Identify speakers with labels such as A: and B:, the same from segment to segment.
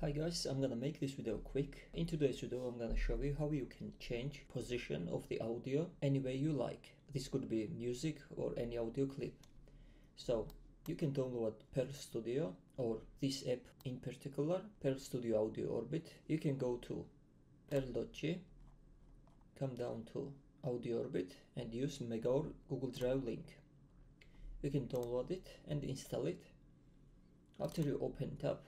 A: Hi guys, I'm gonna make this video quick. In today's video I'm gonna show you how you can change position of the audio any way you like. This could be music or any audio clip. So you can download Perl Studio or this app in particular, Perl Studio Audio Orbit. You can go to perl.g, come down to Audio Orbit and use Mega or Google Drive link. You can download it and install it. After you open it up,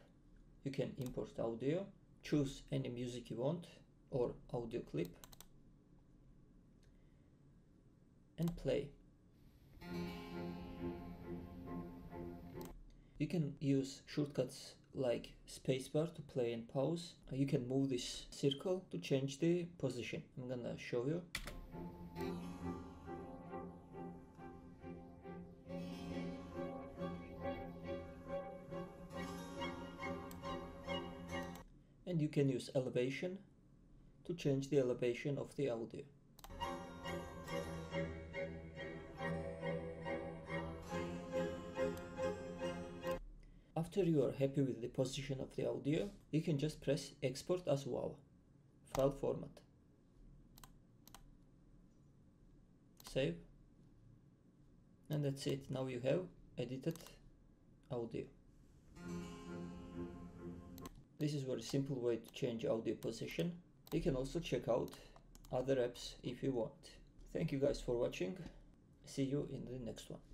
A: you can import audio, choose any music you want or audio clip and play. You can use shortcuts like spacebar to play and pause. You can move this circle to change the position. I'm gonna show you. And you can use elevation to change the elevation of the audio. After you are happy with the position of the audio, you can just press export as WAV, file format. Save. And that's it. Now you have edited audio. This is a very simple way to change audio position. You can also check out other apps if you want. Thank you guys for watching. See you in the next one.